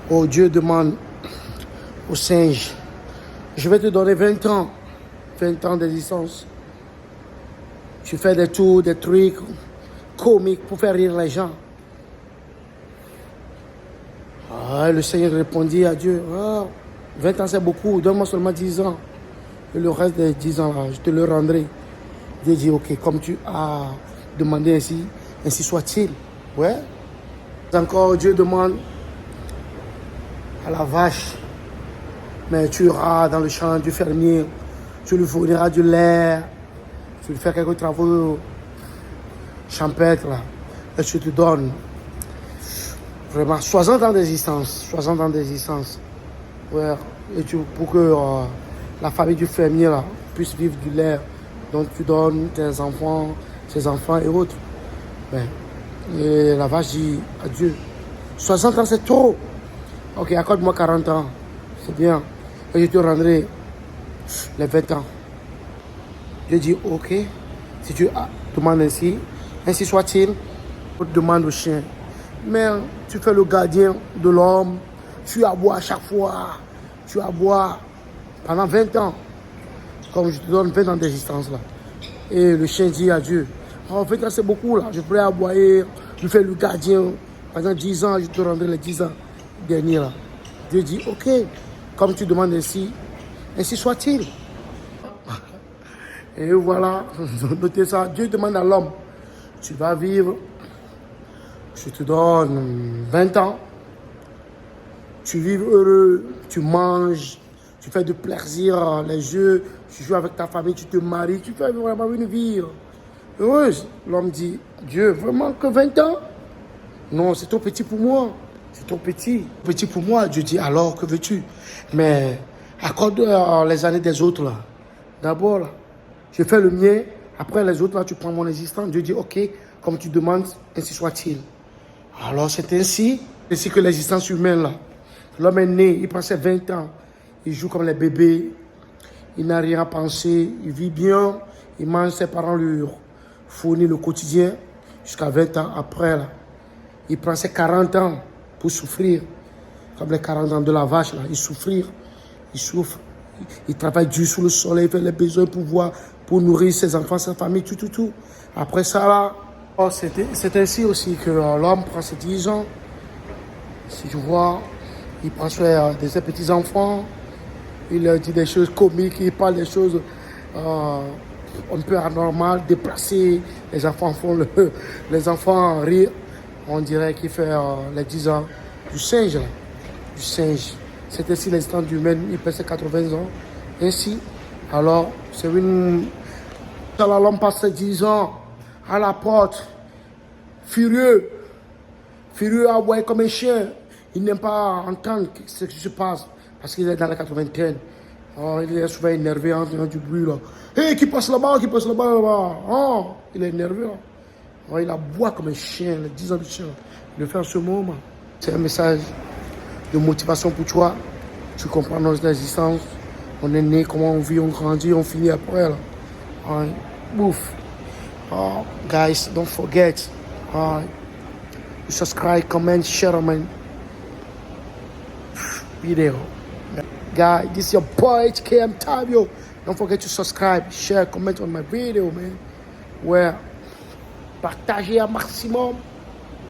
Oh, Dieu demande au singe, je vais te donner 20 ans. 20 ans d'existence. Tu fais des tours, des trucs comiques pour faire rire les gens. Ah, le Seigneur répondit à Dieu, 20 ans c'est beaucoup, donne-moi seulement 10 ans. Et le reste des 10 ans, là, je te le rendrai. Dieu dit, ok, comme tu as demandé ainsi, ainsi soit-il. Ouais. Encore, Dieu demande à la vache, mais tu iras dans le champ du fermier, tu lui fourniras du lait, tu lui fais quelques travaux champêtres, là, et je te donne vraiment 60 ans d'existence. 60 ans d'existence. Ouais. Et pour que la famille du fermier là, puisse vivre du lait. Donc tu donnes tes enfants, ses enfants et autres. Ben, et la vache dit à Dieu, 60 ans c'est trop. Ok, accorde-moi 40 ans. C'est bien. Et je te rendrai les 20 ans. Dieu dit, ok, si tu demandes ainsi soit-il. On demande au chien, mais tu fais le gardien de l'homme, tu aboies à chaque fois, tu aboies pendant 20 ans, comme je te donne 20 ans d'existence là. Et le chien dit à Dieu, 20 ans c'est beaucoup là, je pourrais aboyer, je fais le gardien, pendant 10 ans, je te rendrai les 10 ans derniers là. Dieu dit, ok, comme tu demandes ainsi soit-il. Et voilà, notez ça, Dieu demande à l'homme, tu vas vivre, je te donne 20 ans, tu vis heureux, tu manges, tu fais du plaisir, les jeux, tu joues avec ta famille, tu te maries, tu fais vraiment une vie heureuse. L'homme dit, Dieu, vraiment que 20 ans? Non, c'est trop petit pour moi, c'est trop petit. Petit pour moi, Dieu dit, alors que veux-tu? Mais accorde les années des autres là. D'abord là, je fais le mien, après les autres là, tu prends mon existence. Dieu dit, ok, comme tu demandes, ainsi soit-il. Alors c'est ainsi que l'existence humaine là. L'homme est né, il passe 20 ans, il joue comme les bébés, il n'a rien à penser, il vit bien, il mange, ses parents lui fournissent le quotidien, jusqu'à 20 ans après là. Il prend ses 40 ans pour souffrir, comme les 40 ans de la vache là, il souffre, il travaille dur sous le soleil, il fait les besoins pour nourrir ses enfants, sa famille, tout. Après ça là, c'est ainsi aussi que l'homme prend ses 10 ans. Si tu vois, il prend soin de ses petits-enfants, il leur dit des choses comiques, il parle des choses un peu anormales, déplacées. Les enfants les enfants rient. On dirait qu'il fait les 10 ans du singe. Là. Du singe. C'est ainsi l'instant humain, il pèse 80 ans. Ainsi, alors, c'est une... L'homme passe 10 ans à la porte, furieux à voir comme un chien. Il n'aime pas entendre ce qui se passe parce qu'il est dans la 80e. Oh, il est souvent énervé en entendant du bruit là. Hé, qui passe là-bas, là-bas. Oh, il est énervé. Là. Oh, il aboie comme un chien, les 10 ans de chien. Il le fait en ce moment. C'est un message de motivation pour toi. Tu comprends notre existence. On est né, comment on vit, on grandit, on finit après. Là. Oh, bouf. Oh, guys, don't forget. Subscribe, comment, share on my video. Guys, this is your boy HKM Tabio. Don't forget to subscribe, share, comment on my video, man. Partagez un maximum.